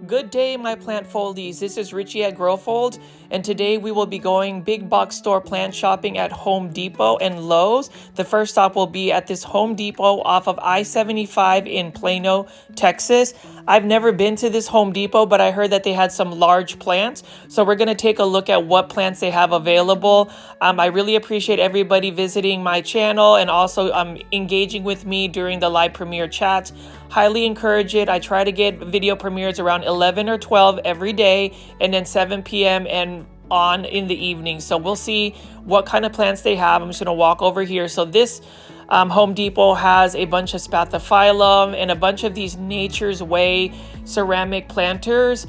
Good day, my plant foldies. This is Richie at Growfold, and today we will be going big box store plant shopping at Home Depot and Lowe's. The first stop will be at this Home Depot off of I-75 in Plano, Texas. I've never been to this Home Depot, but I heard that they had some large plants. So we're going to take a look at what plants they have available. I really appreciate everybody visiting my channel and also engaging with me during the live premiere chats. Highly encourage it. I try to get video premieres around 11 or 12 every day, and then 7 p.m. and on in the evening. So we'll see what kind of plants they have. I'm just going to walk over here. So this Home Depot has a bunch of spathiphyllum and a bunch of these Nature's Way ceramic planters.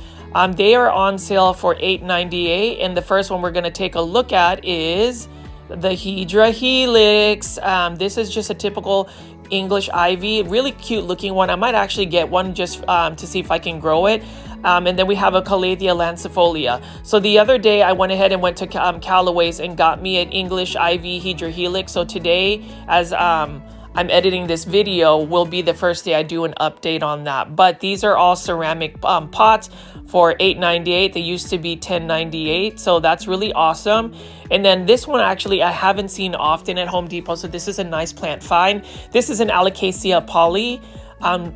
They are on sale for $8.98, and the first one we're going to take a look at is the Hydra Helix. This is just a typical English ivy, really cute looking one. I might actually get one just to see if I can grow it. And then we have a Calathea lancifolia. So the other day I went ahead and went to Callaway's and got me an English ivy Hydra Helix. So today, as I'm editing this video, will be the first day I do an update on that. But these are all ceramic pots for $8.98. They used to be $10.98, so that's really awesome. And then this one actually I haven't seen often at Home Depot, so this is a nice plant find. This is an Alocasia poly.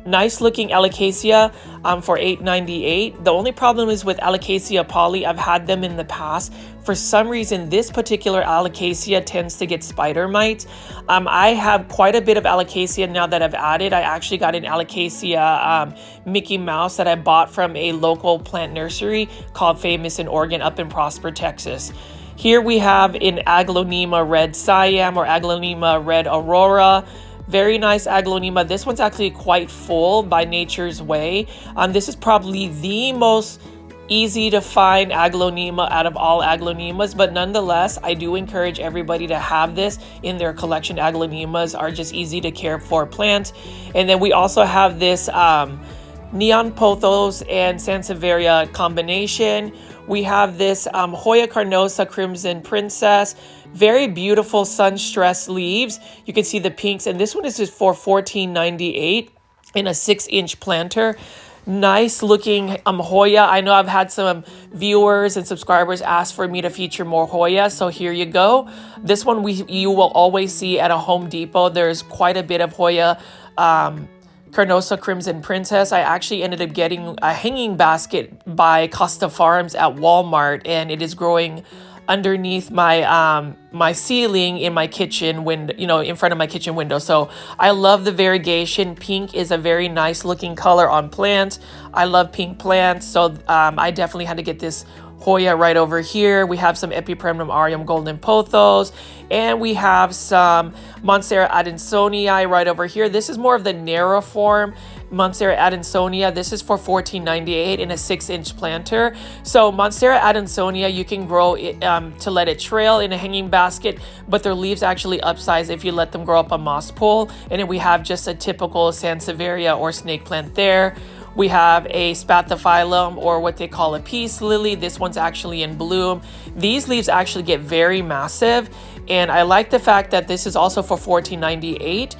Nice looking Alocasia for $8.98. The only problem is with Alocasia poly, I've had them in the past. For some reason, this particular Alocasia tends to get spider mites. I have quite a bit of Alocasia now that I've added. I actually got an Alocasia Mickey Mouse that I bought from a local plant nursery called Famous in Oregon up in Prosper, Texas. Here we have an Aglaonema red Siam or Aglaonema red Aurora. Very nice Aglaonema. This one's actually quite full by Nature's Way. This is probably the most easy to find Aglaonema out of all Aglaonemas, but nonetheless, I do encourage everybody to have this in their collection. Aglaonemas are just easy to care for plants. And then we also have this Neon Pothos and Sansevieria combination. We have this Hoya carnosa Crimson Princess. Very beautiful sun-stressed leaves. You can see the pinks, and this one is just for $14.98 in a 6-inch planter. Nice looking Hoya. I know I've had some viewers and subscribers ask for me to feature more Hoya, so here you go. This one you will always see at a Home Depot. There's quite a bit of Hoya Carnosa Crimson Princess. I actually ended up getting a hanging basket by Costa Farms at Walmart, and it is growing underneath my my ceiling in my kitchen window, in front of my kitchen window. So I love the variegation. Pink is a very nice looking color on plants. I love pink plants, so I definitely had to get this Hoya right over here. We have some Epipremnum aureum golden pothos, and we have some Monstera adansonii right over here. This is more of the narrow form Monstera adansonia. This is for $14.98 in a 6-inch planter. So Monstera adansonia, you can grow it to let it trail in a hanging basket, but their leaves actually upsize if you let them grow up a moss pole. And then we have just a typical Sansevieria or snake plant there. We have a spathiphyllum, or what they call a peace lily. This one's actually in bloom. These leaves actually get very massive, and I like the fact that this is also for $14.98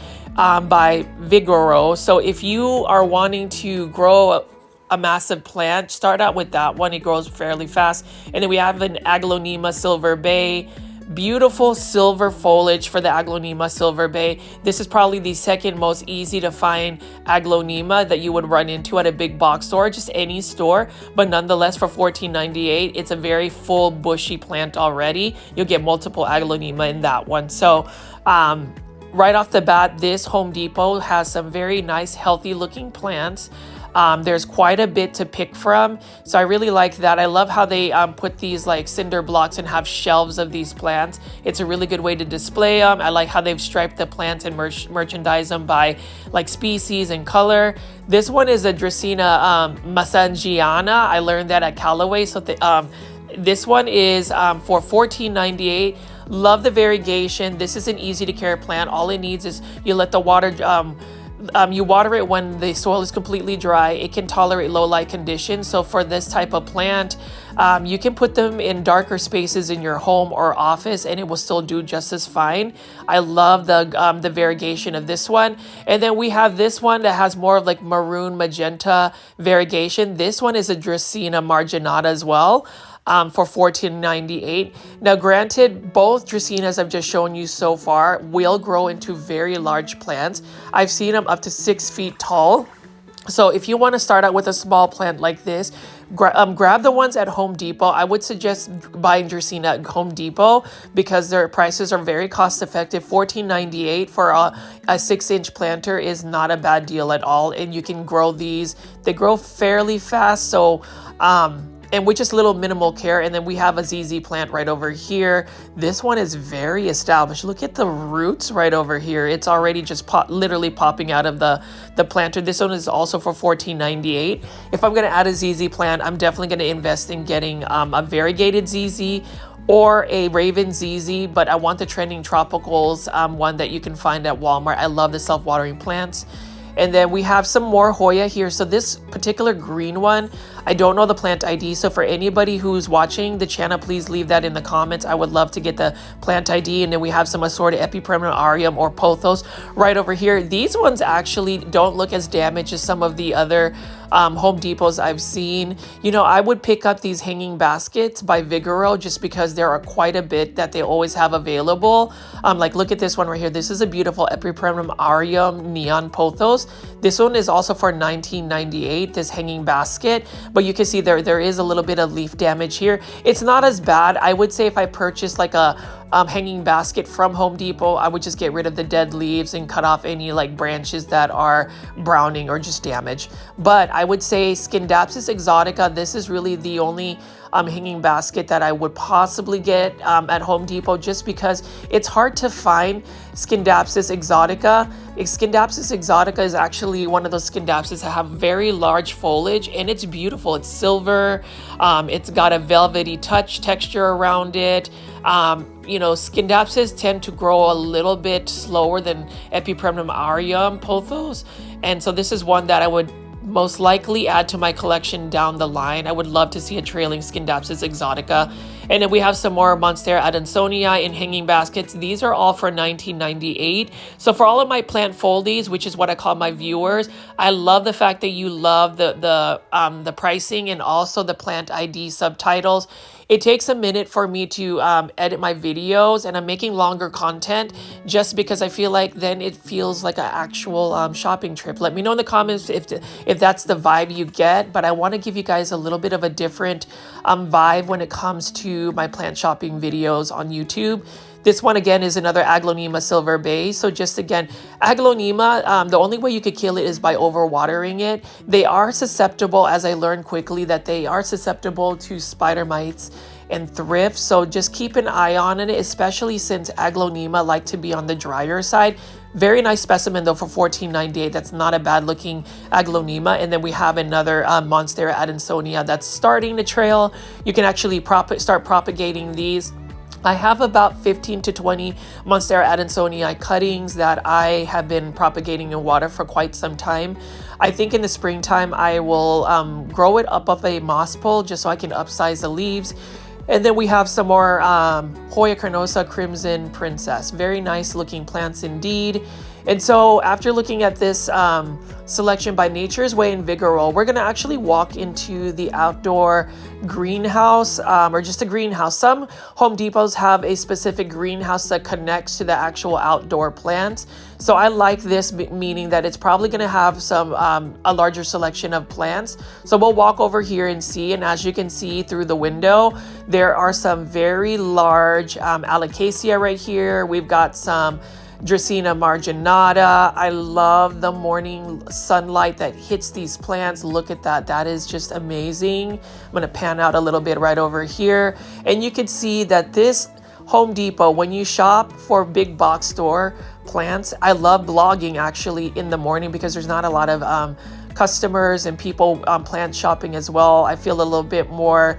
by Vigoro. So if you are wanting to grow a massive plant, start out with that one. It grows fairly fast. And then we have an Aglaonema Silver Bay. Beautiful silver foliage for the Aglaonema Silver Bay. This is probably the second most easy to find Aglaonema that you would run into at a big box store, just any store. But nonetheless, for $14.98, it's a very full bushy plant already. You'll get multiple Aglaonema in that one. So right off the bat, this Home Depot has some very nice, healthy looking plants. There's quite a bit to pick from, so I really like that. I love how they put these like cinder blocks and have shelves of these plants. It's a really good way to display them. I like how they've striped the plants and merchandise them by like species and color. This one is a Dracaena Massangiana. I learned that at Callaway. So this one is for $14.98. Love the variegation. This is an easy to care plant. All it needs is you let the water you water it when the soil is completely dry. It can tolerate low light conditions. So for this type of plant, you can put them in darker spaces in your home or office and it will still do just as fine. I love the variegation of this one. And then we have this one that has more of like maroon magenta variegation. This one is a Dracaena marginata as well. For $14.98. Now, granted, both Dracaenas I've just shown you so far will grow into very large plants. I've seen them up to 6 feet tall. So if you want to start out with a small plant like this, grab the ones at Home Depot. I would suggest buying Dracaena at Home Depot because their prices are very cost effective. $14.98 for a 6-inch planter is not a bad deal at all. And you can grow these. They grow fairly fast. So, and with just little minimal care. And then we have a ZZ plant right over here. This one is very established. Look at the roots right over here. It's already just literally popping out of the planter. This one is also for $14.98. If I'm gonna add a ZZ plant, I'm definitely gonna invest in getting a variegated ZZ or a Raven ZZ, but I want the Trending Tropicals one that you can find at Walmart. I love the self-watering plants. And then we have some more Hoya here. So this particular green one, I don't know the plant ID. So for anybody who's watching the channel, please leave that in the comments. I would love to get the plant ID. And then we have some assorted Epipremnum or Pothos right over here. These ones actually don't look as damaged as some of the other Home Depots I've seen. You know, I would pick up these hanging baskets by Vigoro just because there are quite a bit that they always have available. Like look at this one right here. This is a beautiful Epipremnum aureum neon pothos. This one is also for $19.98, this hanging basket, but you can see there is a little bit of leaf damage here. It's not as bad. I would say if I purchased like a hanging basket from Home Depot, I would just get rid of the dead leaves and cut off any like branches that are browning or just damaged. But I would say Scindapsus exotica, this is really the only hanging basket that I would possibly get at Home Depot just because it's hard to find Scindapsus exotica. Scindapsus exotica is actually one of those Scindapsus that have very large foliage and it's beautiful. It's silver. It's got a velvety texture around it. You know, Scindapsus tend to grow a little bit slower than Epipremnum aureum pothos. And so this is one that I would most likely add to my collection down the line. I would love to see a trailing Scindapsus exotica. And then we have some more Monstera adansonii in hanging baskets. These are all for $19.98. So for all of my plant foldies, which is what I call my viewers, I love the fact that you love the pricing and also the plant ID subtitles. It takes a minute for me to edit my videos, and I'm making longer content just because I feel like then it feels like an actual shopping trip. Let me know in the comments if that's the vibe you get, but I want to give you guys a little bit of a different vibe when it comes to my plant shopping videos on YouTube. This one again is another Aglaonema Silver Bay. So just again, Aglaonema, the only way you could kill it is by overwatering it. They are susceptible, as I learned quickly, that they are susceptible to spider mites and thrift. So just keep an eye on it, especially since Aglaonema like to be on the drier side. Very nice specimen though for $14.98. That's not a bad looking Aglaonema. And then we have another Monstera adansonii that's starting to trail. You can actually start propagating these. I have about 15 to 20 Monstera adansonii cuttings that I have been propagating in water for quite some time. I think in the springtime I will grow it up a moss pole just so I can upsize the leaves. And then we have some more Hoya carnosa Crimson Princess. Very nice looking plants indeed. And so after looking at this selection by Nature's Way in Vigoro, we're going to actually walk into the outdoor greenhouse or just a greenhouse. Some Home Depots have a specific greenhouse that connects to the actual outdoor plants. So I like this, meaning that it's probably going to have some a larger selection of plants. So we'll walk over here and see. And as you can see through the window, there are some very large Alocasia right here. We've got some Dracaena marginata. I love the morning sunlight that hits these plants. Look at that. That is just amazing. I'm going to pan out a little bit right over here. And you can see that this Home Depot, when you shop for big box store plants, I love blogging actually in the morning because there's not a lot of customers and people plant shopping as well. I feel a little bit more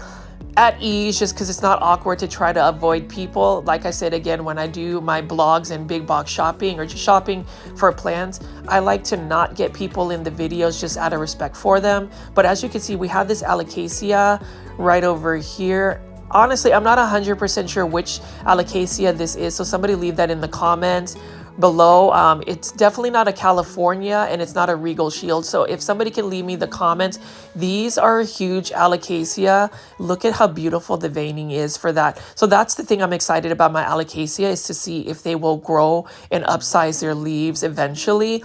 at ease, just because it's not awkward to try to avoid people. Like I said, again, when I do my blogs and big box shopping or just shopping for plants, I like to not get people in the videos just out of respect for them. But as you can see, we have this alocasia right over here. Honestly, I'm not 100% sure which alocasia this is, so somebody leave that in the comments below. It's definitely not a California, and it's not a Regal Shield. So if somebody can leave me the comments, these are a huge alocasia. Look at how beautiful the veining is for that. So that's the thing I'm excited about my alocasia, is to see if they will grow and upsize their leaves eventually.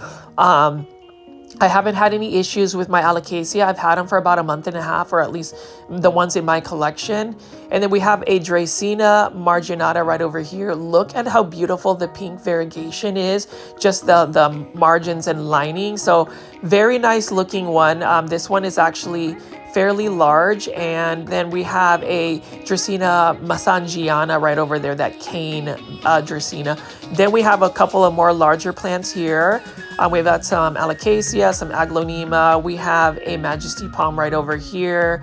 I haven't had any issues with my alocasia. I've had them for about a month and a half, or at least the ones in my collection. And then we have a Dracaena marginata right over here. Look at how beautiful the pink variegation is, just the margins and lining. So very nice looking one. This one is actually fairly large. And then we have a Dracaena Masangiana right over there, that cane Dracaena. Then we have a couple of more larger plants here. We've got some alocasia, some aglaonema. We have a majesty palm right over here.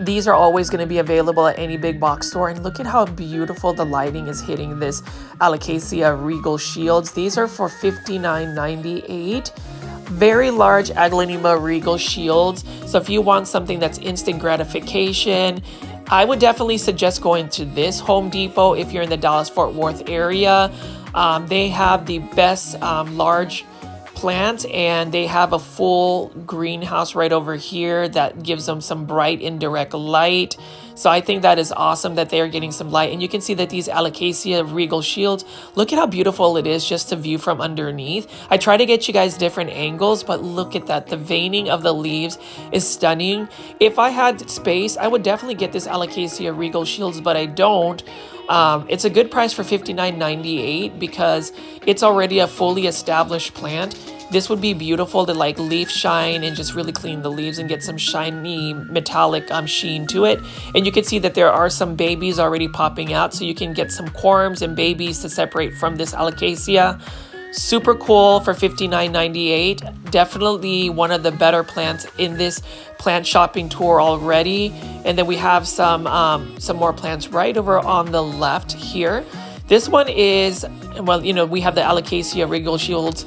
These are always going to be available at any big box store. And look at how beautiful the lighting is hitting this alocasia Regal Shields. These are for $59.98. Very large aglaonema Regal Shields. So if you want something that's instant gratification, I would definitely suggest going to this Home Depot if you're in the Dallas-Fort Worth area. They have the best large plants, and they have a full greenhouse right over here that gives them some bright indirect light. So I think that is awesome that they are getting some light. And you can see that these alocasia Regal Shields, look at how beautiful it is just to view from underneath. I try to get you guys different angles, but look at that. The veining of the leaves is stunning. If I had space, I would definitely get this alocasia Regal Shields, but I don't. It's a good price for $59.98 because it's already a fully established plant. This would be beautiful to like leaf shine and just really clean the leaves and get some shiny metallic sheen to it. And you can see that there are some babies already popping out, so you can get some corms and babies to separate from this alocasia. Super cool for $59.98. Definitely one of the better plants in this plant shopping tour already. And then we have some more plants right over on the left here. This one is, well, you know, we have the alocasia Regal Shields.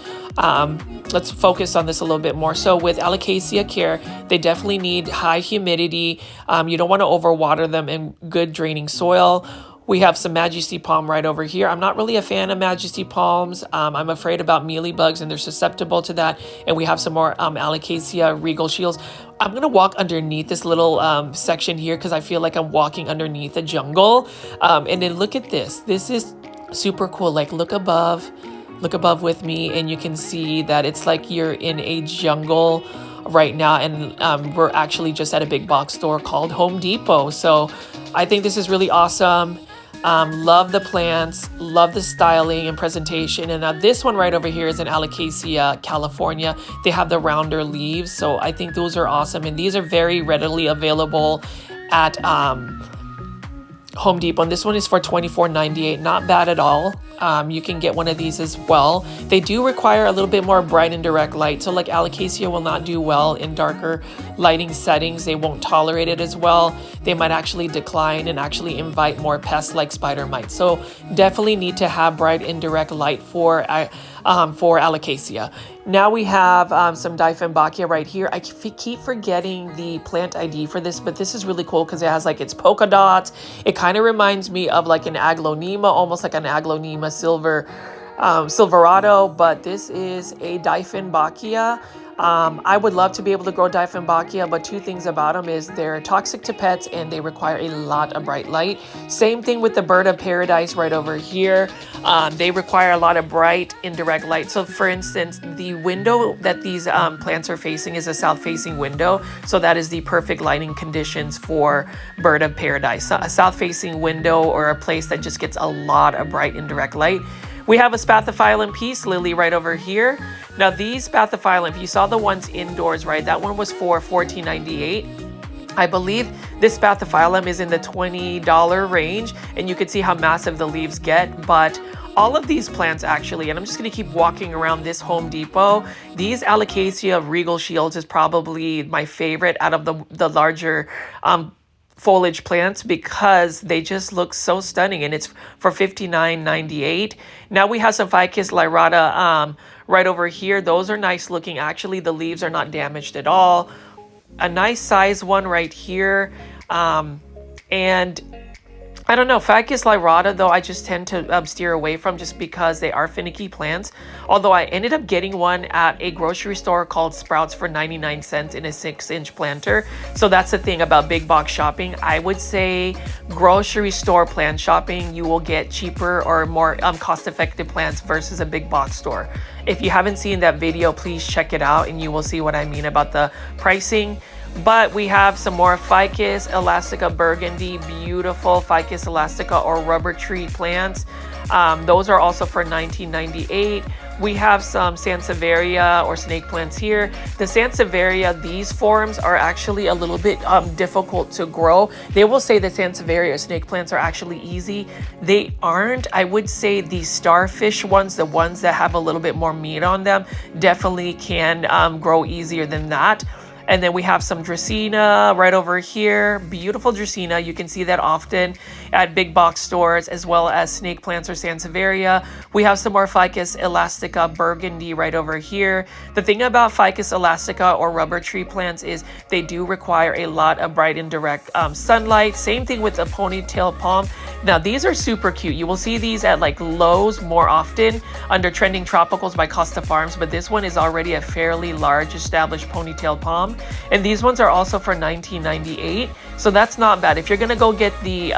Let's focus on this a little bit more. So with alocasia care, they definitely need high humidity. You don't want to overwater them in good draining soil. We have some majesty palm right over here. I'm not really a fan of majesty palms. I'm afraid about mealybugs, and they're susceptible to that. And we have some more alocasia Regal Shields. I'm gonna walk underneath this little section here because I feel like I'm walking underneath a jungle. And then look at this. This is super cool. Like look above with me, and you can see that it's like you're in a jungle right now. And we're actually just at a big box store called Home Depot. So I think this is really awesome. Love the plants, love the styling and presentation. And now this one right over here is an Alocasia California. They have the rounder leaves, so I think those are awesome. And these are very readily available at Home Depot. And this one is for $24.98. Not bad at all. You can get one of these as well. They do require a little bit more bright and direct light. So like Alocasia will not do well in darker lighting settings. They won't tolerate it as well. They might actually decline and actually invite more pests like spider mites. So definitely need to have bright indirect light for Alocasia. Now we have some Dieffenbachia right here. I keep forgetting the plant ID for this, but this is really cool because it has like its polka dots. It kind of reminds me of like an Aglaonema, almost like an Aglaonema Silverado, but this is a Dieffenbachia. I would love to be able to grow Dieffenbachia, but two things about them is they're toxic to pets and they require a lot of bright light. Same thing with the bird of paradise right over here. They require a lot of bright indirect light. So for instance, the window that these plants are facing is a south-facing window. So that is the perfect lighting conditions for bird of paradise. A south-facing window or a place that just gets a lot of bright indirect light. We have a Spathiphyllum peace lily right over here. Now these Spathiphyllum, if you saw the ones indoors, right, that one was for $14.98. I believe this Spathiphyllum is in the $20 range, and you can see how massive the leaves get, but all of these plants actually, and I'm just going to keep walking around this Home Depot. These Alocasia Regal Shields is probably my favorite out of the larger foliage plants because they just look so stunning, and it's for $59.98. Now we have some Ficus lyrata right over here. Those are nice looking. Actually, the leaves are not damaged at all. A nice size one right here. And I don't know, Ficus lyrata, though, I just tend to steer away from just because they are finicky plants. Although I ended up getting one at a grocery store called Sprouts for 99 cents in a 6-inch planter. So that's the thing about big box shopping. I would say grocery store plant shopping, you will get cheaper or more cost-effective plants versus a big box store. If you haven't seen that video, please check it out and you will see what I mean about the pricing. But we have some more Ficus elastica burgundy, beautiful Ficus elastica or rubber tree plants. Those are also for $19.98. We have some Sansevieria or snake plants here. The Sansevieria, these forms are actually a little bit difficult to grow. They will say that Sansevieria or snake plants are actually easy. They aren't. I would say the starfish ones, the ones that have a little bit more meat on them, definitely can grow easier than that. And then we have some Dracaena right over here. Beautiful Dracaena. You can see that often at big box stores, as well as snake plants or Sansevieria. We have some more Ficus elastica burgundy right over here. The thing about Ficus elastica or rubber tree plants is they do require a lot of bright and direct sunlight. Same thing with the ponytail palm. Now these are super cute. You will see these at like Lowe's more often under Trending Tropicals by Costa Farms, but this one is already a fairly large established ponytail palm. And these ones are also for $19.98. So that's not bad. If you're gonna go get the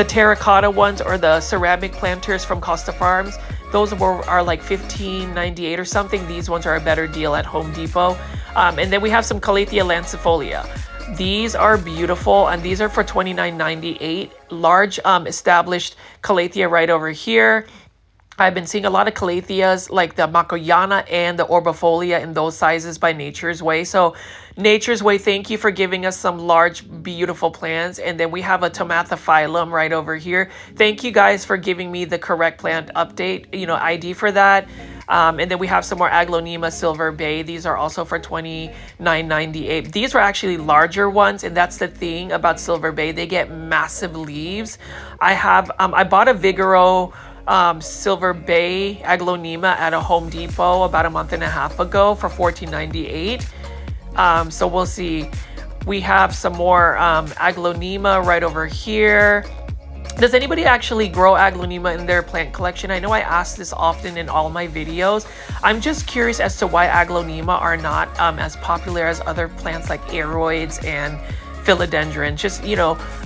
terracotta ones or the ceramic planters from Costa Farms, those are like $15.98 or something. These ones are a better deal at Home Depot. And then we have some Calathea lancifolia. These are beautiful, and these are for $29.98. Large established Calathea right over here. I've been seeing a lot of Calatheas like the Makoyana and the Orbifolia in those sizes by Nature's Way. So Nature's Way, thank you for giving us some large, beautiful plants. And then we have a Tomathophyllum right over here. Thank you guys for giving me the correct plant update, ID for that. And then we have some more Aglonema Silver Bay. These are also for $29.98. These were actually larger ones, and that's the thing about Silver Bay. They get massive leaves. I bought a Vigoro Silver Bay Aglonema at a Home Depot about a month and a half ago for $14.98. So we'll see. We have some more Aglonema right over here. Does anybody actually grow Aglonema in their plant collection? I know I ask this often in all my videos. I'm just curious as to why Aglonema are not as popular as other plants like Aroids and philodendron. Just,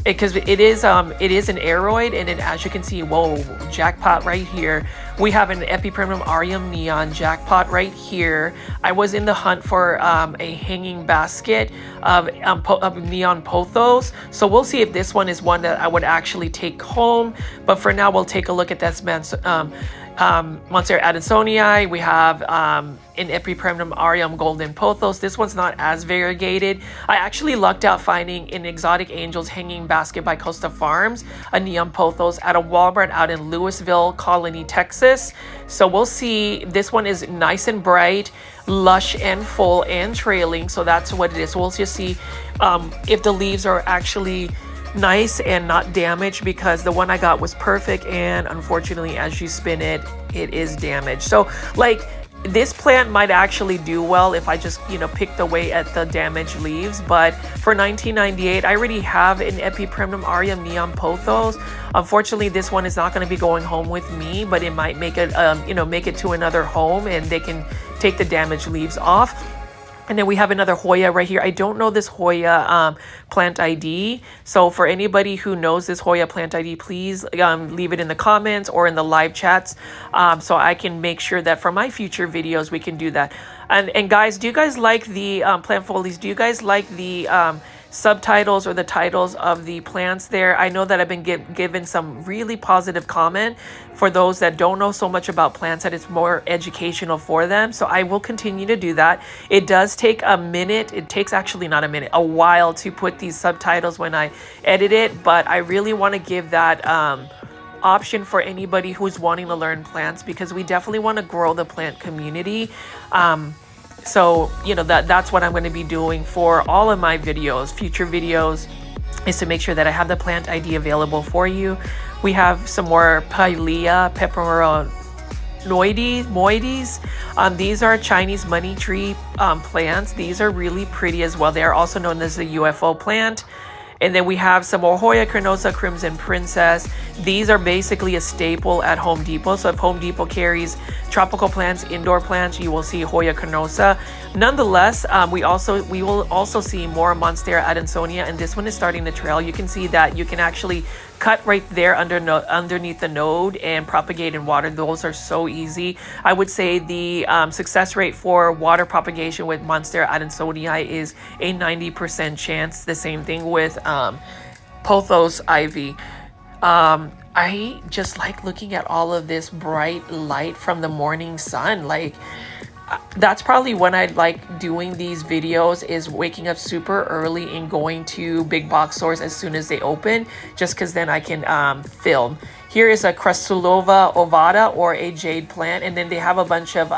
because it is an aroid, and as you can see, whoa, jackpot right here. We have an Epipremnum aureum neon jackpot right here. I was in the hunt for a hanging basket of neon pothos, so we'll see if this one is one that I would actually take home. But for now, we'll take a look at this Monstera Adansonii. We have an Epipremnum aureum golden pothos. This one's not as variegated. I actually lucked out finding an Exotic Angels hanging basket by Costa Farms, a neon pothos at a Walmart out in Louisville, Colony, Texas. So we'll see. This one is nice and bright, lush and full and trailing. So that's what it is. We'll just see if the leaves are actually nice and not damaged, because the one I got was perfect, and unfortunately as you spin it, it is damaged. So like this plant might actually do well if I just picked away at the damaged leaves. But for $19.98, I already have an Epipremnum aureum neon pothos. Unfortunately, this one is not going to be going home with me, but it might make it make it to another home, and they can take the damaged leaves off. And then we have another Hoya right here. I don't know this Hoya plant ID. So for anybody who knows this Hoya plant ID, please leave it in the comments or in the live chats, so I can make sure that for my future videos, we can do that. And guys, do you guys like the plant folies? Do you guys like the subtitles or the titles of the plants there? I know that I've been given some really positive comment for those that don't know so much about plants, that it's more educational for them. So I will continue to do that. It does take a minute. It takes actually not a minute, a while to put these subtitles when I edit it, but I really want to give that option for anybody who's wanting to learn plants, because we definitely want to grow the plant community. So, you know, that's what I'm going to be doing for all of my videos, future videos, is to make sure that I have the plant ID available for you. We have some more Pilea peperonoides. These are Chinese money tree plants. These are really pretty as well. They are also known as the UFO plant. And then we have some Hoya carnosa crimson princess. These are basically a staple at Home Depot. So if Home Depot carries tropical plants, indoor plants, you will see Hoya carnosa. Nonetheless, we will also see more Monstera Adansonia, and this one is starting to trail. You can see that you can actually cut right there underneath the node and propagate in water. Those are so easy. I would say the success rate for water propagation with Monstera Adansonii is a 90% chance. The same thing with Pothos ivy. I just like looking at all of this bright light from the morning sun. Like, that's probably when I like doing these videos, is waking up super early and going to big box stores as soon as they open, just because then I can film. Here is a Crassulova ovata, or a jade plant, and then they have a bunch of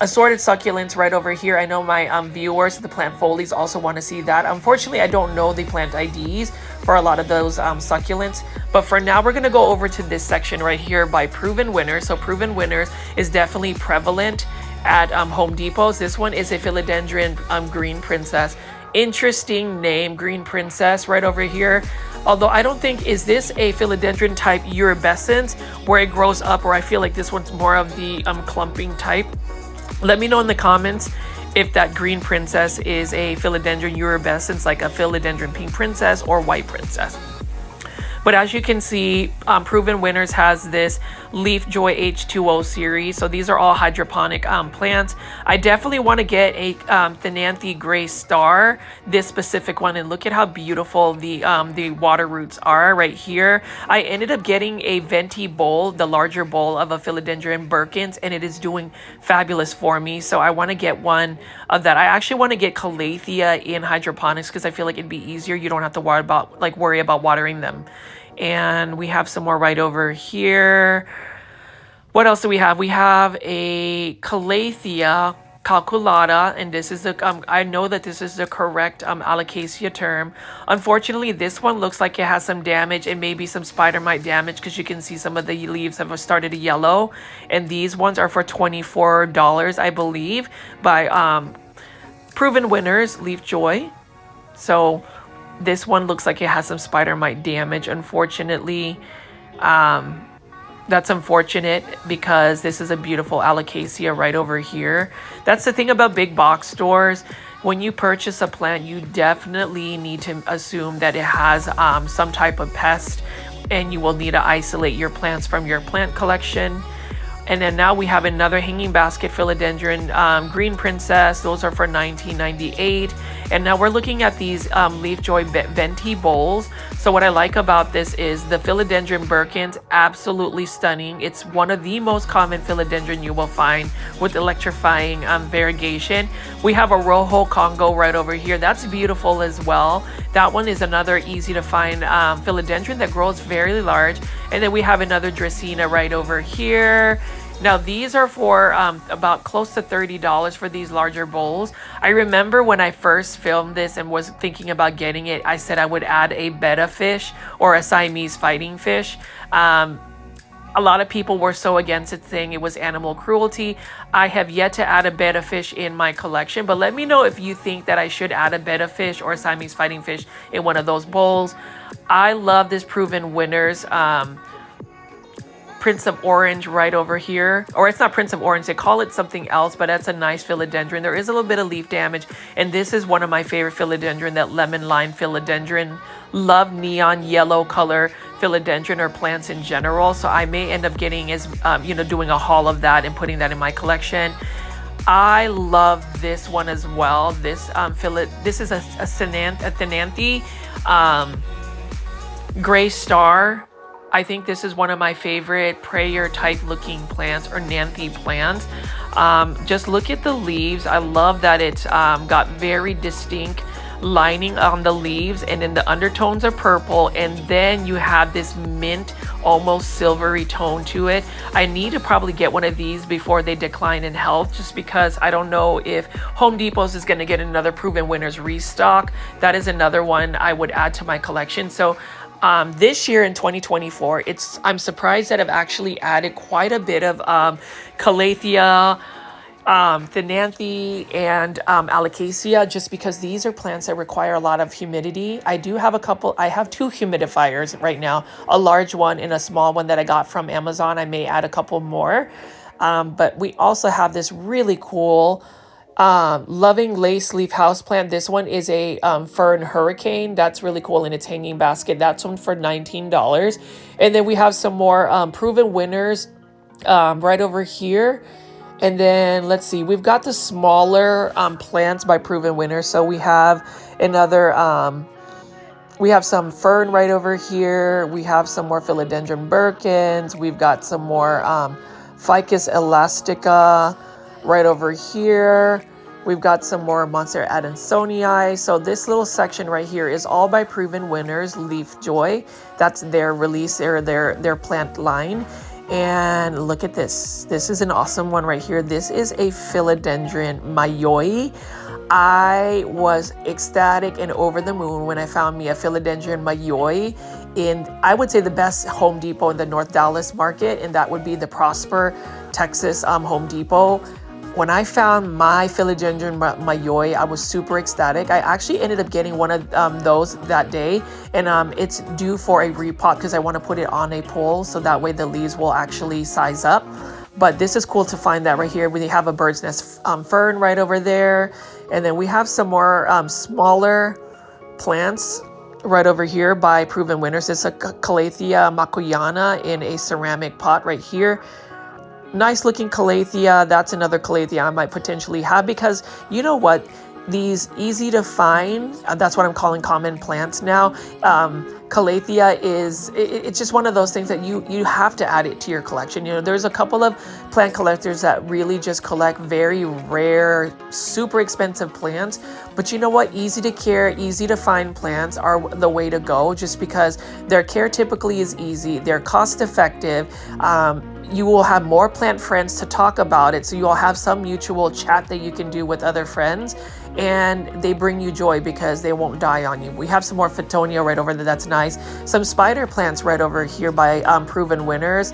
assorted succulents right over here. I know my viewers, the plant folies, also want to see that. Unfortunately, I don't know the plant IDs for a lot of those succulents, but for now we're going to go over to this section right here by Proven Winners. So Proven Winners is definitely prevalent at Home Depot. This one is a philodendron green princess. Interesting name, green princess, right over here. Although I don't think, is this a philodendron type urubescens where it grows up, or I feel like this one's more of the clumping type. Let me know in the comments if that green princess is a philodendron urubescens, like a philodendron pink princess or white princess. But as you can see, Proven Winners has this Leaf Joy H2O series. So these are all hydroponic plants. I definitely want to get a Thenanthe Gray Star, this specific one. And look at how beautiful the water roots are right here. I ended up getting a venti bowl, the larger bowl of a Philodendron Birkins, and it is doing fabulous for me. So I want to get one of that. I actually want to get Calathea in hydroponics because I feel like it'd be easier. You don't have to worry about watering them. And we have some more right over here. What else do we have? We have a Calathea calculata, and this is the I know that this is the correct alocasia term. Unfortunately, this one looks like it has some damage and maybe some spider mite damage, because you can see some of the leaves have started to yellow. And these ones are for $24, I believe, by Proven Winners Leaf Joy. So this one looks like it has some spider mite damage, unfortunately. That's unfortunate, because this is a beautiful alocasia right over here. That's the thing about big box stores. When you purchase a plant, you definitely need to assume that it has some type of pest, and you will need to isolate your plants from your plant collection. And then now we have another hanging basket philodendron green princess. Those are for $19.98. And now we're looking at these Leaf Joy venti bowls. So what I like about this is the philodendron Birkins, absolutely stunning. It's one of the most common philodendron you will find with electrifying variegation. We have a Rojo Congo right over here. That's beautiful as well. That one is another easy to find philodendron that grows very large. And then we have another Dracaena right over here. Now these are for about close to $30 for these larger bowls. I remember when I first filmed this and was thinking about getting it, I said I would add a betta fish or a Siamese fighting fish. A lot of people were so against it, saying it was animal cruelty. I have yet to add a betta fish in my collection, but let me know if you think that I should add a betta fish or a Siamese fighting fish in one of those bowls. I love this Proven Winners Prince of Orange right over here. Or it's not Prince of Orange, they call it something else, but that's a nice philodendron. There is a little bit of leaf damage, and this is one of my favorite philodendron, that lemon lime philodendron. Love neon yellow color philodendron or plants in general, so I may end up getting as doing a haul of that and putting that in my collection. I love this one as well. This this is a Thenanthe Gray Star. I think this is one of my favorite prayer type looking plants, or Nanthe plants. Just look at the leaves. I love that it's got very distinct lining on the leaves, and then the undertones are purple, and then you have this mint, almost silvery tone to it. I need to probably get one of these before they decline in health, just because I don't know if Home Depot's is going to get another Proven Winners restock. That is another one I would add to my collection. So this year in 2024, I'm surprised that I've actually added quite a bit of Calathea, Thinanthe, and Alocasia, just because these are plants that require a lot of humidity. I have two humidifiers right now, a large one and a small one that I got from Amazon. I may add a couple more. But we also have this really cool Loving Lace Leaf Houseplant. This one is a Fern Hurricane. That's really cool in its hanging basket. That's one for $19. And then we have some more Proven Winners right over here. And then let's see, we've got the smaller plants by Proven Winners. So we have another, we have some fern right over here. We have some more Philodendron Birkins. We've got some more Ficus elastica right over here. We've got some more Monstera Adansonii. So this little section right here is all by Proven Winners Leaf Joy. That's their release, their plant line. And look at this. This is an awesome one right here. This is a Philodendron Mayoi. I was ecstatic and over the moon when I found me a Philodendron Mayoi in, I would say, the best Home Depot in the North Dallas market, and that would be the Prosper, Texas Home Depot. When I found my Philodendron Mayoi, I was super ecstatic. I actually ended up getting one of those that day, and it's due for a repot because I want to put it on a pole so that way the leaves will actually size up. But this is cool to find that right here. We have a bird's nest fern right over there, and then we have some more smaller plants right over here by Proven Winners. It's a Calathea Makuyana in a ceramic pot right here. Nice looking Calathea. That's another Calathea I might potentially have, because you know what? These easy to find, that's what I'm calling common plants now. Calathea it's just one of those things that you have to add it to your collection. You know, there's a couple of plant collectors that really just collect very rare, super expensive plants. But you know what? Easy to care, easy to find plants are the way to go, just because their care typically is easy. They're cost effective. You will have more plant friends to talk about it, so you'll have some mutual chat that you can do with other friends, and they bring you joy because they won't die on you. We have some more Fittonia right over there. That's nice. Some spider plants right over here by Proven Winners.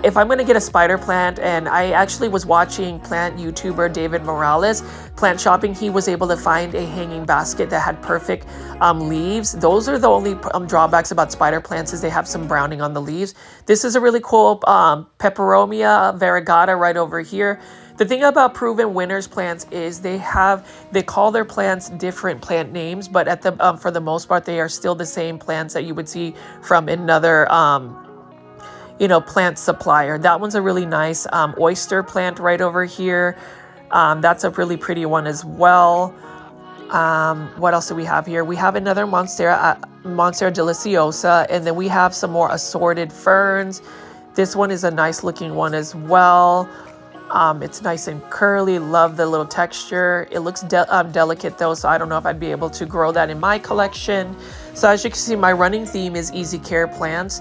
If I'm going to get a spider plant, and I actually was watching plant YouTuber David Morales plant shopping, he was able to find a hanging basket that had perfect leaves. Those are the only drawbacks about spider plants, is they have some browning on the leaves. This is a really cool Peperomia variegata right over here. The thing about Proven Winners plants is they call their plants different plant names, but at the for the most part they are still the same plants that you would see from another plant supplier. That one's a really nice oyster plant right over here. That's a really pretty one as well. What else do we have here? We have another Monstera deliciosa, and then we have some more assorted ferns. This one is a nice looking one as well. It's nice and curly. Love the little texture. It looks delicate though, so I don't know if I'd be able to grow that in my collection. So as you can see, my running theme is easy care plants.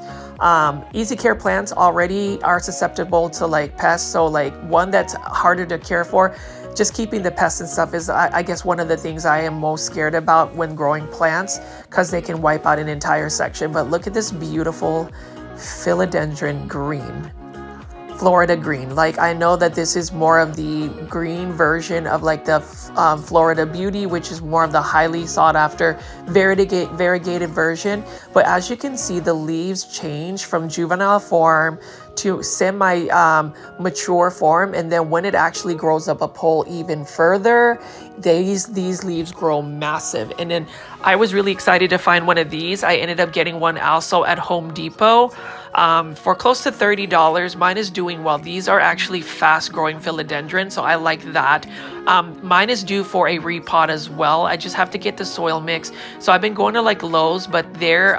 Easy care plants already are susceptible to like pests, so like one that's harder to care for, just keeping the pests and stuff is I guess one of the things I am most scared about when growing plants, because they can wipe out an entire section. But look at this beautiful Philodendron green. Florida green. Like, I know that this is more of the green version of like the Florida Beauty, which is more of the highly sought after variegated version. But as you can see, the leaves change from juvenile form to semi mature form, and then when it actually grows up a pole even further, these leaves grow massive. And then I was really excited to find one of these. I ended up getting one also at Home Depot for close to $30. Mine is doing well. These are actually fast growing philodendron, so I like that. Mine is due for a repot as well. I just have to get the soil mix. So I've been going to like Lowe's, but their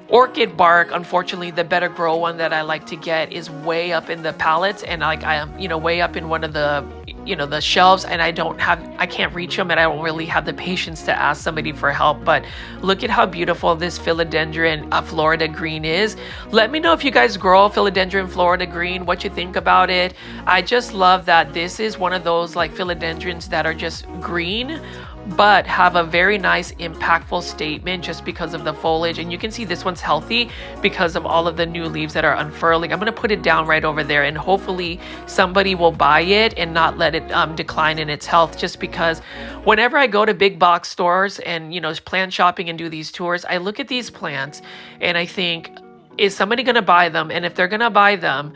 orchid bark, unfortunately, the better grow one that I like to get is way up in the pallets, and like I am, way up in one of the the shelves, and I can't reach them, and I don't really have the patience to ask somebody for help. But look at how beautiful this philodendron Florida green is. Let me know if you guys grow philodendron Florida green, what you think about it. I just love that this is one of those like philodendrons that are just green but have a very nice impactful statement just because of the foliage. And you can see this one's healthy because of all of the new leaves that are unfurling. I'm going to put it down right over there, and hopefully somebody will buy it and not let it decline in its health, just because whenever I go to big box stores and plant shopping and do these tours, I look at these plants and I think, is somebody going to buy them? And if they're going to buy them,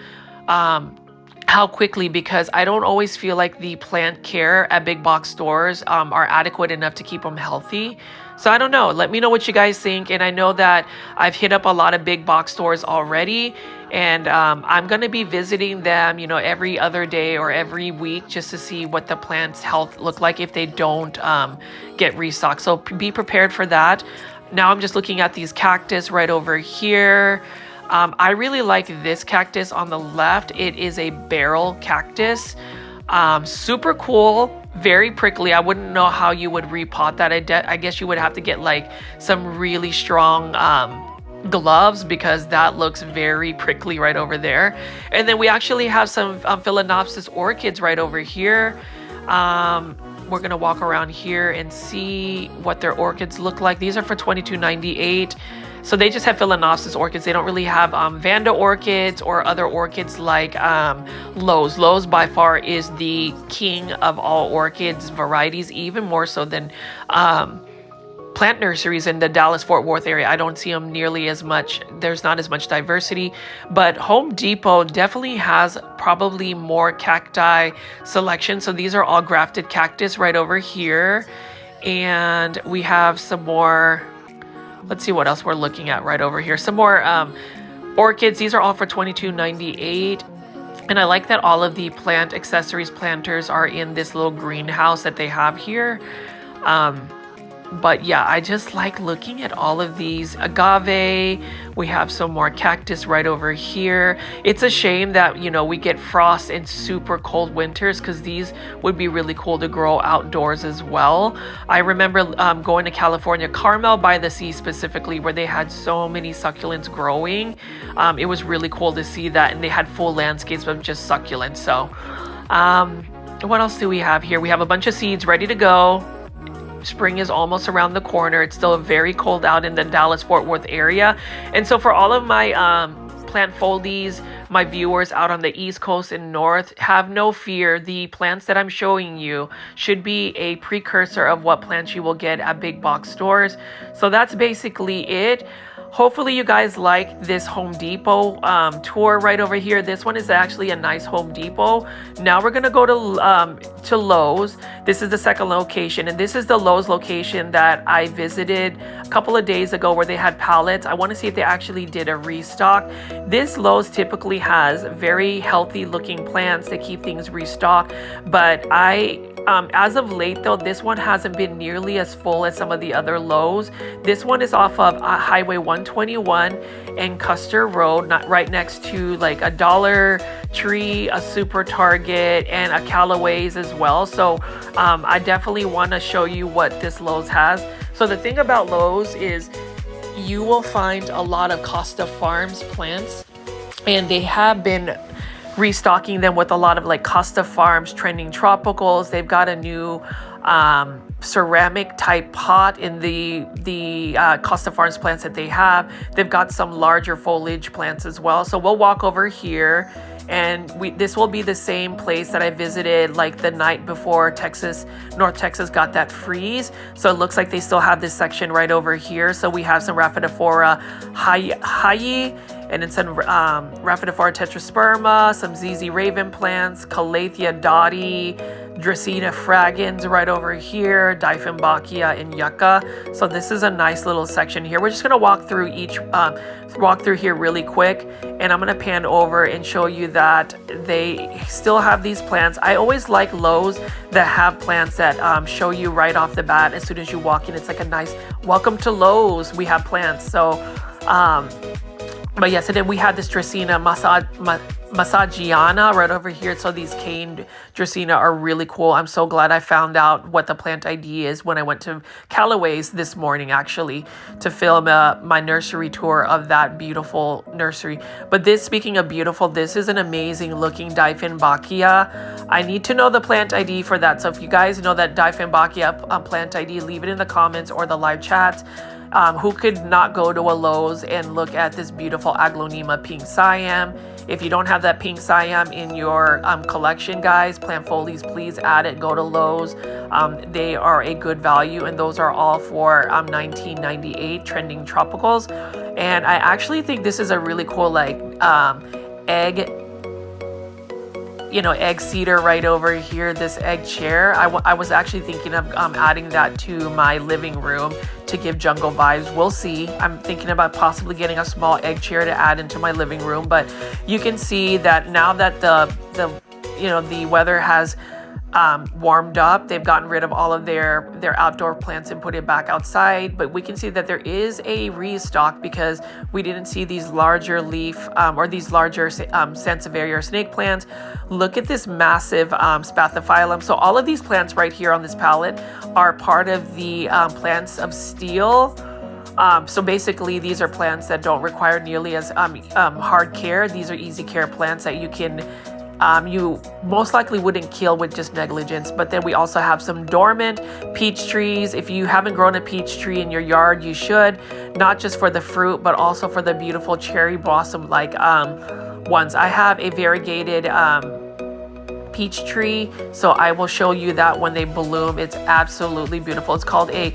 how quickly? Because I don't always feel like the plant care at big box stores are adequate enough to keep them healthy. So I don't know. Let me know what you guys think. And I know that I've hit up a lot of big box stores already, and I'm going to be visiting them, every other day or every week, just to see what the plant's health look like if they don't get restocked. So be prepared for that. Now I'm just looking at these cactus right over here. I really like this cactus on the left. It is a barrel cactus. Super cool, very prickly. I wouldn't know how you would repot that. I guess you would have to get like some really strong gloves, because that looks very prickly right over there. And then we actually have some Phalaenopsis orchids right over here. We're gonna walk around here and see what their orchids look like. These are for $22.98. So they just have Phalaenopsis orchids. They don't really have Vanda orchids or other orchids like Lowe's. Lowe's by far is the king of all orchids varieties, even more so than plant nurseries in the Dallas-Fort Worth area. I don't see them nearly as much. There's not as much diversity, but Home Depot definitely has probably more cacti selection. So these are all grafted cactus right over here. And we have some more. Let's see what else we're looking at right over here. Some more orchids. These are all for $22.98. And I like that all of the plant accessories planters are in this little greenhouse that they have here. But yeah, I just like looking at all of these. Agave, we have some more cactus right over here. It's a shame that, we get frost and super cold winters, because these would be really cool to grow outdoors as well. I remember going to California, Carmel by the Sea specifically, where they had so many succulents growing. It was really cool to see that, and they had full landscapes of just succulents. So what else do we have here? We have a bunch of seeds ready to go. Spring is almost around the corner. It's still very cold out in the Dallas-Fort Worth area. And so for all of my plant foldies, my viewers out on the East Coast and North, have no fear. The plants that I'm showing you should be a precursor of what plants you will get at big box stores. So that's basically it. Hopefully you guys like this Home Depot tour right over here. This one is actually a nice Home Depot. Now we're gonna go to Lowe's. This is the second location, and this is the Lowe's location that I visited a couple of days ago, where they had pallets. I want to see if they actually did a restock. This Lowe's typically has very healthy looking plants. They keep things restocked, but as of late though, this one hasn't been nearly as full as some of the other Lowe's. This one is off of Highway 121 and Custer Road, not right next to like a Dollar Tree, a Super Target, and a Callaway's as well. So I definitely want to show you what this Lowe's has. So the thing about Lowe's is you will find a lot of Costa Farms plants, and they have been restocking them with a lot of like Costa Farms trending tropicals. They've got a new ceramic type pot in the Costa Farms plants that they have. They've got some larger foliage plants as well. So we'll walk over here, and this will be the same place that I visited like the night before North Texas got that freeze. So it looks like they still have this section right over here. So we have some Rhaphidophora Hayi, and then some Rhaphidophora tetrasperma, some ZZ raven plants, Calathea dotty, Dracaena fragrans right over here, Dieffenbachia and Yucca. So this is a nice little section here. We're just gonna walk through here really quick, and I'm gonna pan over and show you that they still have these plants. I always like Lowe's that have plants that show you right off the bat as soon as you walk in. It's like a nice welcome to Lowe's. We have plants. So but yes, and then we have this Dracaena Massagiana right over here. So these cane Dracaena are really cool. I'm so glad I found out what the plant ID is when I went to Callaway's this morning, actually, to film my nursery tour of that beautiful nursery. But this, speaking of beautiful, this is an amazing looking Dieffenbachia. I need to know the plant ID for that. So if you guys know that Dieffenbachia plant ID, leave it in the comments or the live chat. Who could not go to a Lowe's and look at this beautiful Aglaonema pink Siam? If you don't have that pink Siam in your collection, guys, plant folies, please add it. Go to Lowe's. They are a good value, and those are all for $19.98 trending tropicals. And I actually think this is a really cool egg egg cedar right over here, this egg chair. I was actually thinking of adding that to my living room to give jungle vibes. We'll see. I'm thinking about possibly getting a small egg chair to add into my living room, but you can see that now that the weather has warmed up, they've gotten rid of all of their outdoor plants and put it back outside. But we can see that there is a restock because we didn't see these larger leaf or these larger sansevieria or snake plants. Look at this massive spathiphyllum. So all of these plants right here on this palette are part of the plants of steel. So basically these are plants that don't require nearly as hard care. These are easy care plants that you can you most likely wouldn't kill with just negligence. But then we also have some dormant peach trees. If you haven't grown a peach tree in your yard, you should, not just for the fruit, but also for the beautiful cherry blossom ones. I have a variegated peach tree, so I will show you that when they bloom. It's absolutely beautiful. It's called a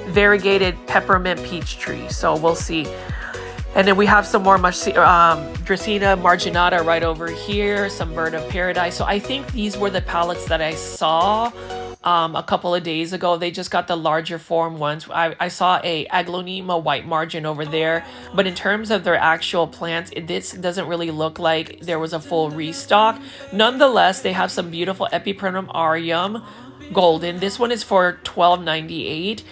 variegated peppermint peach tree, so we'll see. And then we have some more Dracaena marginata right over here, some bird of paradise. So I think these were the palettes that I saw a couple of days ago. They just got the larger form ones. I saw a Aglaonema white margin over there, but in terms of their actual plants, this doesn't really look like there was a full restock. Nonetheless, they have some beautiful Epipremnum aureum golden. This one is for $12.98.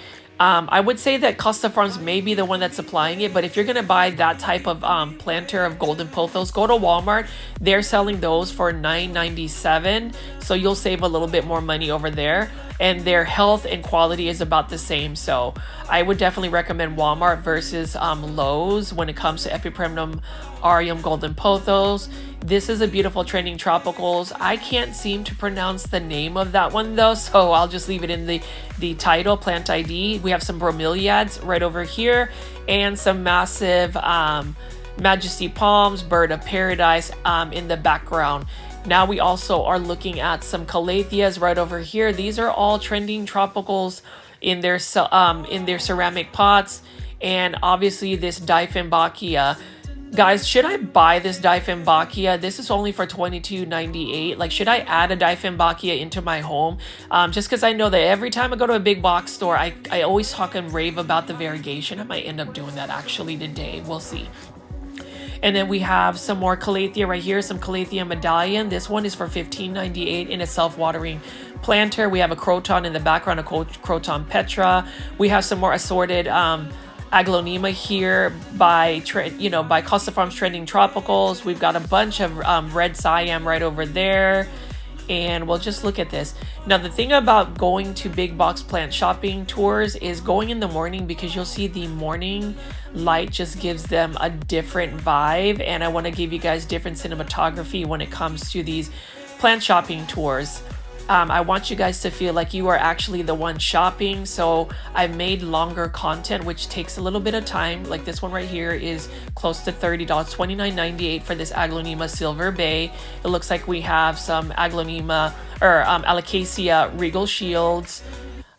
I would say that Costa Farms may be the one that's supplying it, but if you're going to buy that type of planter of golden pothos, go to Walmart. They're selling those for $9.97, so you'll save a little bit more money over there. And their health and quality is about the same, so I would definitely recommend Walmart versus Lowe's when it comes to Epipremnum aureum golden pothos. This is a beautiful trending tropicals. I can't seem to pronounce the name of that one though, so I'll just leave it in the title, plant ID. We have some bromeliads right over here and some massive majesty palms, bird of paradise in the background. Now we also are looking at some calatheas right over here. These are all trending tropicals in their ceramic pots, and obviously this Dieffenbachia. Guys, should I buy this Dieffenbachia? This is only for $22.98. Like, should I add a Dieffenbachia into my home? Just because I know that every time I go to a big box store, I always talk and rave about the variegation. I might end up doing that actually today. We'll see. And then we have some more calathea right here, some calathea medallion. This one is for $15.98 in a self-watering planter. We have a croton in the background, a croton petra. We have some more assorted Aglaonema here by Costa Farms Trending Tropicals. We've got a bunch of red Siam right over there. And we'll just look at this. Now, the thing about going to big box plant shopping tours is going in the morning, because you'll see the morning light just gives them a different vibe. And I want to give you guys different cinematography when it comes to these plant shopping tours. I want you guys to feel like you are actually the one shopping. So I've made longer content, which takes a little bit of time. Like this one right here is close to $30, $29.98 for this Aglaonema Silver Bay. It looks like we have some Aglaonema or Alocasia Regal Shields.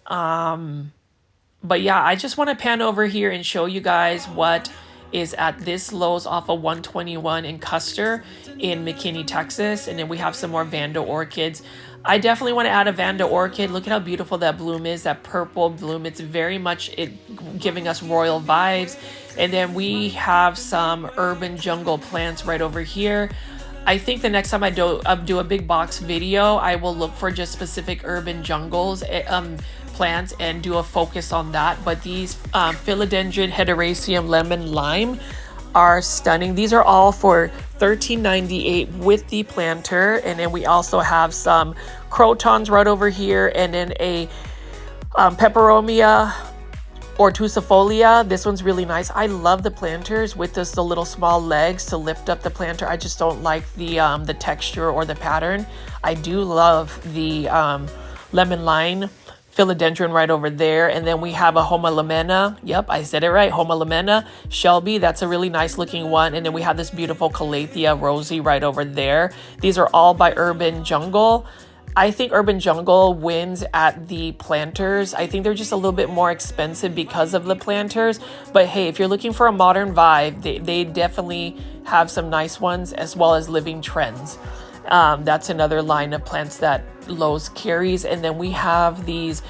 But yeah, I just want to pan over here and show you guys what is at this Lowe's off of 121 in Custer in McKinney, Texas. And then we have some more Vanda orchids. I definitely want to add a Vanda orchid. Look at how beautiful that bloom is, that purple bloom. It's very much giving us royal vibes. And then we have some urban jungle plants right over here. I think the next time I do a big box video, I will look for just specific urban jungles plants and do a focus on that. But these philodendron hederaceum lemon lime, are stunning. These are all for $13.98 with the planter. And then we also have some crotons right over here, and then a peperomia or tussifolia. This one's really nice. I love the planters with this the little small legs to lift up the planter. I just don't like the texture or the pattern. I do love the lemon lime philodendron right over there. And then we have a homolemena. Yep, I said it right. Homolemena Shelby. That's a really nice looking one. And then we have this beautiful calathea rosy right over there. These are all by Urban Jungle. I think Urban Jungle wins at the planters. I think they're just a little bit more expensive because of the planters. But hey, if you're looking for a modern vibe, they definitely have some nice ones, as well as Living Trends. That's another line of plants that Lowe's carries. And then we have these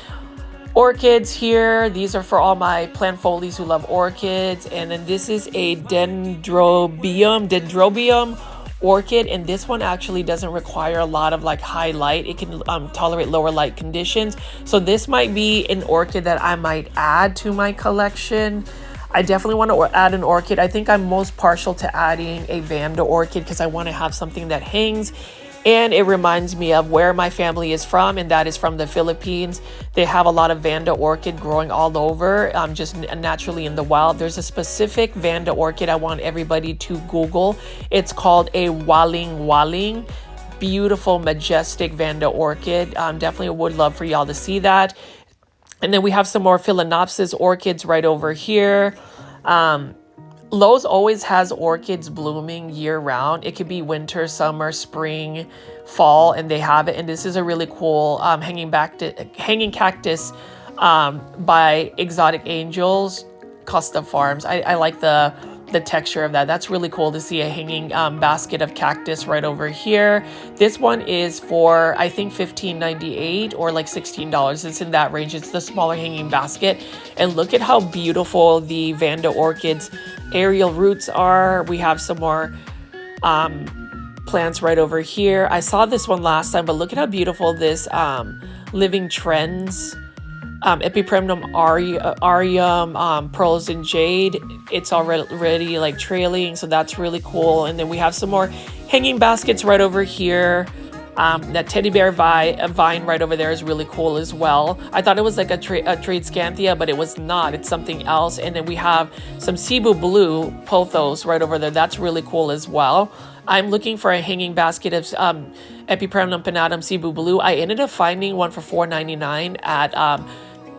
orchids here. These are for all my plant folies who love orchids. And then this is a dendrobium orchid, and this one actually doesn't require a lot of like high light. It can tolerate lower light conditions. So this might be an orchid that I might add to my collection. I definitely want to add an orchid. I think I'm most partial to adding a Vanda orchid because I want to have something that hangs. And it reminds me of where my family is from, and that is from the Philippines. They have a lot of Vanda orchid growing all over, just naturally in the wild. There's a specific Vanda orchid I want everybody to Google. It's called a waling waling. Beautiful, majestic Vanda orchid. Definitely would love for y'all to see that. And then we have some more Phalaenopsis orchids right over here. Lowe's always has orchids blooming year round. It could be winter, summer, spring, fall, and they have it. And this is a really cool hanging cactus by Exotic Angels, Costa Farms. I like the texture of that. That's really cool to see a hanging basket of cactus right over here. This one is for, I think, $15.98 or like $16. It's in that range. It's the smaller hanging basket. And look at how beautiful the Vanda orchids aerial roots are. We have some more plants right over here. I saw this one last time, but look at how beautiful this Living Trends Epipremnum aureum, pearls and jade. It's already like trailing, so that's really cool. And then we have some more hanging baskets right over here. That teddy bear vine right over there is really cool as well. I thought it was like a Tradescanthia, but it was not. It's something else. And then we have some Cebu blue pothos right over there. That's really cool as well. I'm looking for a hanging basket of Epipremnum pinnatum Cebu blue. I ended up finding one for $4.99 at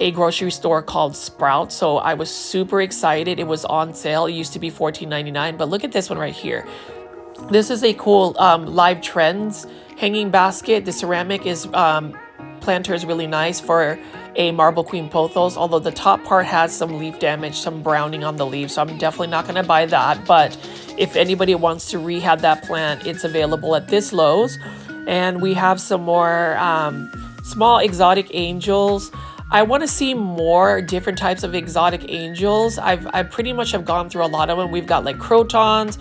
a grocery store called Sprout. So I was super excited. It was on sale. It used to be $14.99, but look at this one right here. This is a cool Live Trends hanging basket. The ceramic is planter is really nice for a Marble Queen pothos, although the top part has some leaf damage, some browning on the leaves, so I'm definitely not going to buy that. But if anybody wants to rehab that plant, it's available at this Lowe's. And we have some more small exotic angels. I want to see more different types of exotic angels. I pretty much have gone through a lot of them. We've got like crotons.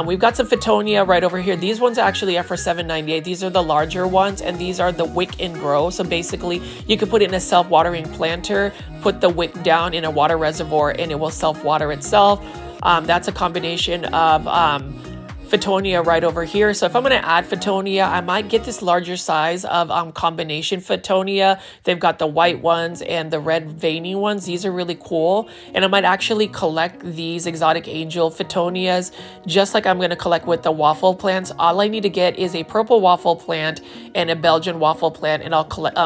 We've got some Fittonia right over here. These ones actually are for $7.98. These are the larger ones, and these are the wick and grow. So basically, you could put it in a self-watering planter, put the wick down in a water reservoir, and it will self-water itself. That's a combination of Fittonia right over here. So if I'm going to add Fittonia, I might get this larger size of combination Fittonia. They've got the white ones and the red veiny ones. These are really cool. And I might actually collect these exotic angel Fittonias, just like I'm going to collect with the waffle plants. All I need to get is a purple waffle plant and a Belgian waffle plant, and I'll collect,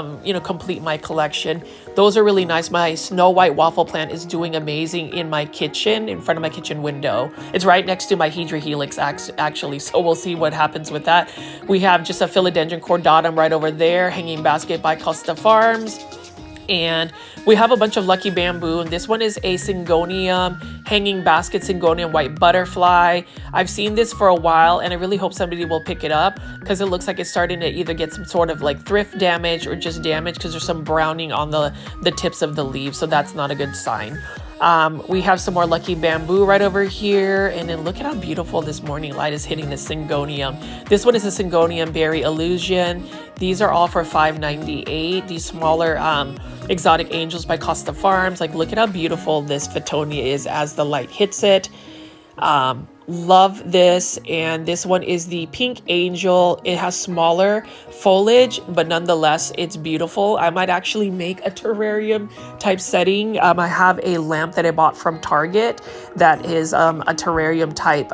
complete my collection. Those are really nice. My Snow White waffle plant is doing amazing in my kitchen, in front of my kitchen window. It's right next to my Hedra Helix, actually, so we'll see what happens with that. We have just a Philodendron cordatum right over there, hanging basket by Costa Farms. And we have a bunch of Lucky Bamboo, and this one is a Syngonium, hanging basket Syngonium white butterfly. I've seen this for a while, and I really hope somebody will pick it up because it looks like it's starting to either get some sort of like thrift damage or just damage because there's some browning on the tips of the leaves, so that's not a good sign. We have some more Lucky Bamboo right over here, and then look at how beautiful this morning light is hitting the Syngonium. This one is a Syngonium Berry Illusion. These are all for $5.98. These smaller exotic angels by Costa Farms. Like, look at how beautiful this Fittonia is as the light hits it. Love this. And this one is the Pink Angel. It has smaller foliage, but nonetheless, it's beautiful. I might actually make a terrarium type setting. I have a lamp that I bought from Target that is a terrarium type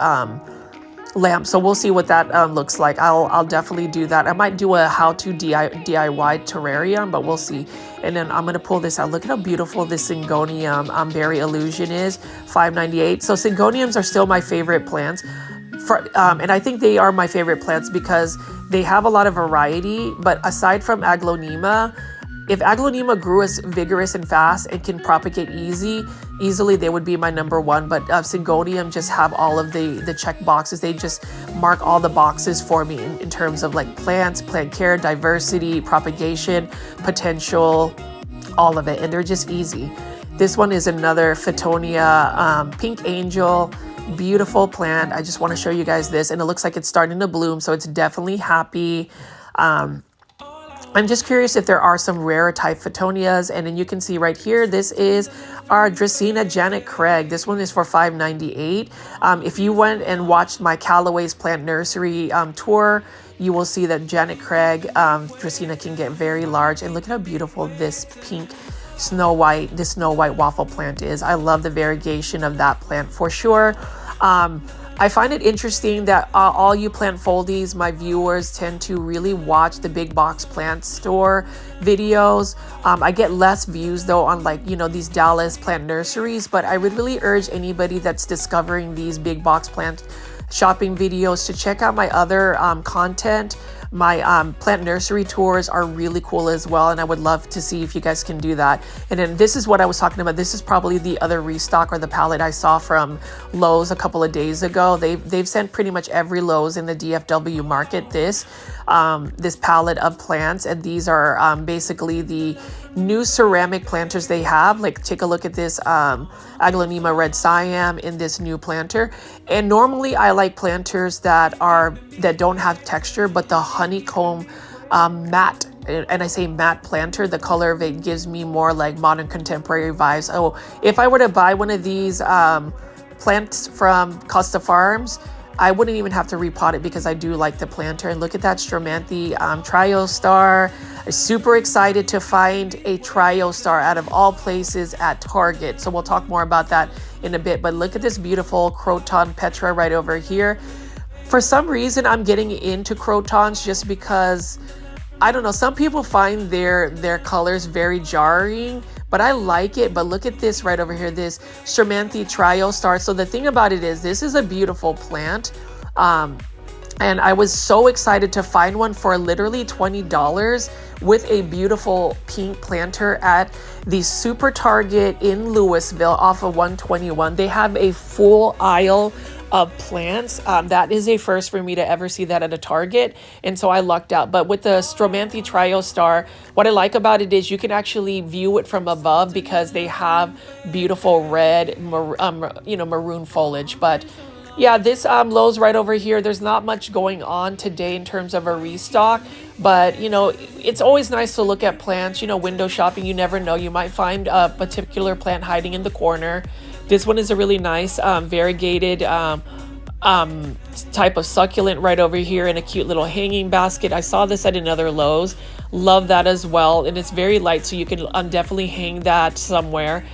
lamp, so we'll see what that looks like. I'll definitely do that. I might do a how-to DIY terrarium, but we'll see. And then I'm gonna pull this out. Look at how beautiful this Syngonium Berry Illusion is, $5.98. So Syngoniums are still my favorite plants, and I think they are my favorite plants because they have a lot of variety. But aside from Aglaonema, if Aglaonema grew as vigorous and fast and can propagate easily, they would be my number one. But Syngonium just have all of the check boxes. They just mark all the boxes for me in terms of like plants, plant care, diversity, propagation, potential, all of it. And they're just easy. This one is another Fittonia Pink Angel. Beautiful plant. I just want to show you guys this. And it looks like it's starting to bloom, so it's definitely happy. I'm just curious if there are some rarer type Fittonias. And then you can see right here, this is our Dracaena Janet Craig. This one is for $5.98. If you went and watched my Callaway's Plant Nursery tour, you will see that Janet Craig, Dracaena can get very large. And look at how beautiful this pink snow white waffle plant is. I love the variegation of that plant for sure. I find it interesting that all you plant foldies, my viewers tend to really watch the big box plant store videos. I get less views though on these Dallas plant nurseries, but I would really urge anybody that's discovering these big box plant shopping videos to check out my other content. My plant nursery tours are really cool as well, and I would love to see if you guys can do that. And then this is what I was talking about. This is probably the other restock or the palette I saw from Lowe's a couple of days ago. They've sent pretty much every Lowe's in the DFW market this palette of plants, and these are basically the new ceramic planters they have. Like, take a look at this Aglaonema Red Siam in this new planter. And normally I like planters that don't have texture, but the honeycomb matte, and I say matte planter, the color of it gives me more like modern contemporary vibes. Oh, if I were to buy one of these plants from Costa Farms, I wouldn't even have to repot it because I do like the planter. And look at that Stromanthe Triostar. I'm super excited to find a Triostar out of all places at Target. So we'll talk more about that in a bit. But look at this beautiful Croton Petra right over here. For some reason, I'm getting into Crotons just because, I don't know, some people find their colors very jarring, but I like it. But look at this right over here, this Stromanthe Triostar. So the thing about it is, this is a beautiful plant. And I was so excited to find one for literally $20 with a beautiful pink planter at the Super Target in Louisville off of 121. They have a full aisle of plants. That is a first for me to ever see that at a Target, and so I lucked out. But with the Stromanthe Triostar, what I like about it is you can actually view it from above because they have beautiful red, maroon foliage. But yeah, this Lowe's right over here, there's not much going on today in terms of a restock, but it's always nice to look at plants, window shopping. You never know, you might find a particular plant hiding in the corner. This one is a really nice variegated type of succulent right over here in a cute little hanging basket. I saw this at another Lowe's. Love that as well, and it's very light, so you can definitely hang that somewhere.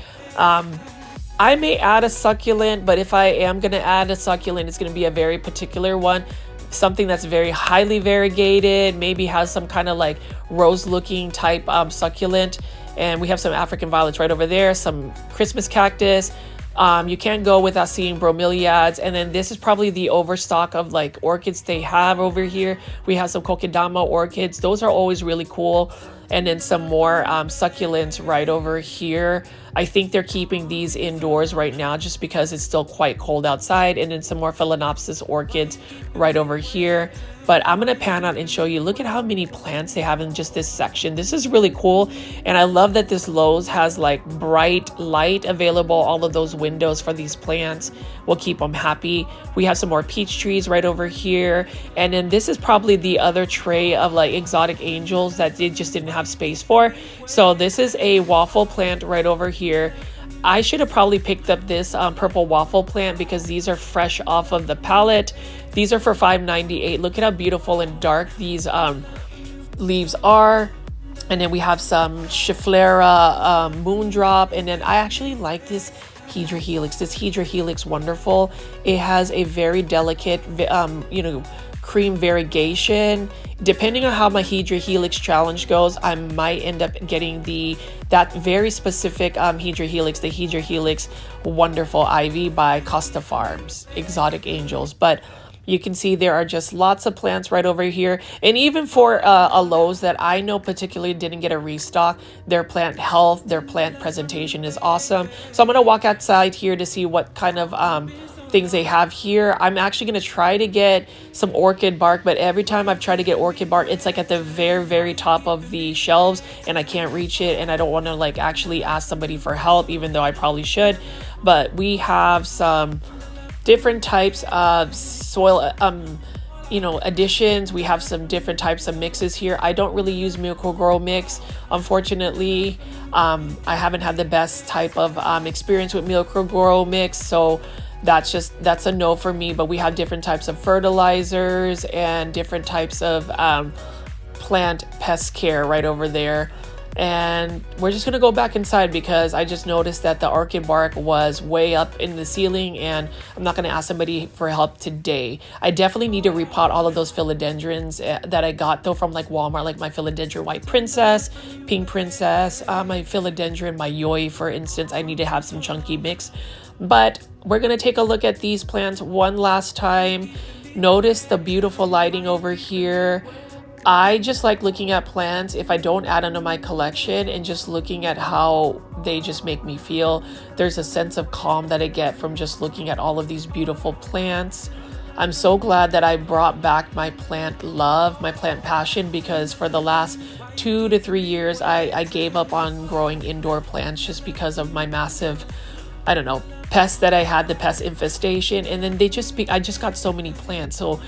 I may add a succulent, but if I am going to add a succulent, it's going to be a very particular one. Something that's very highly variegated, maybe has some kind of like rose looking type succulent. And we have some African violets right over there, some Christmas cactus. You can't go without seeing bromeliads. And then this is probably the overstock of like orchids they have over here. We have some kokedama orchids. Those are always really cool. And then some more succulents right over here. I think they're keeping these indoors right now just because it's still quite cold outside. And then some more Phalaenopsis orchids right over here. But I'm going to pan out and show you, look at how many plants they have in just this section. This is really cool. And I love that this Lowe's has like bright light available. All of those windows for these plants will keep them happy. We have some more peach trees right over here. And then this is probably the other tray of like exotic angels that they just didn't have space for. So this is a waffle plant right over here. I should have probably picked up this purple waffle plant because these are fresh off of the pallet. These are for $5.98. Look at how beautiful and dark these leaves are. And then we have some Schiflera Moondrop. And then I actually like this Hydra Helix. This Hydra Helix, wonderful. It has a very delicate, cream variegation. Depending on how my Hydra Helix challenge goes, I might end up getting that very specific Hydra Helix, the Hydra Helix Wonderful Ivy by Costa Farms, Exotic Angels. But you can see there are just lots of plants right over here. And even for a Lowe's that I know particularly didn't get a restock, their plant health, their plant presentation is awesome. So I'm going to walk outside here to see what kind of things they have here. I'm actually going to try to get some orchid bark, but every time I've tried to get orchid bark, it's like at the very, very top of the shelves and I can't reach it, and I don't want to like actually ask somebody for help, even though I probably should. But we have some different types of soil additions. We have some different types of mixes here. I don't really use Miracle-Gro mix, unfortunately. I haven't had the best type of experience with Miracle-Gro mix, so that's a no for me. But we have different types of fertilizers and different types of plant pest care right over there. And we're just gonna go back inside because I just noticed that the orchid bark was way up in the ceiling, and I'm not gonna ask somebody for help today. I definitely need to repot all of those philodendrons that I got though from like Walmart, like my philodendron white princess, pink princess, my philodendron, my yoi, for instance. I need to have some chunky mix. But we're gonna take a look at these plants one last time. Notice the beautiful lighting over here. I just like looking at plants if I don't add them to my collection, and just looking at how they just make me feel. There's a sense of calm that I get from just looking at all of these beautiful plants. I'm so glad that I brought back my plant love, my plant passion, because for the last 2 to 3 years, I gave up on growing indoor plants just because of my massive, pests that I had, the pest infestation. And then I just got so many plants. So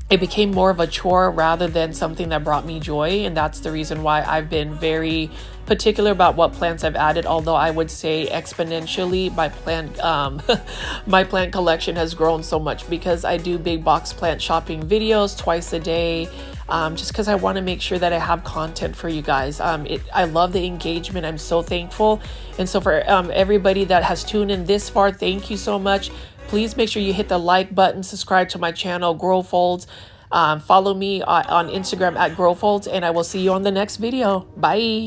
it became more of a chore rather than something that brought me joy. And that's the reason why I've been very particular about what plants I've added. Although I would say exponentially, my plant collection has grown so much because I do big box plant shopping videos twice a day. Just because I want to make sure that I have content for you guys. I love the engagement. I'm so thankful. And so for everybody that has tuned in this far, thank you so much. Please make sure you hit the like button, subscribe to my channel, Grow Folds. Follow me on Instagram at Grow Folds, and I will see you on the next video. Bye.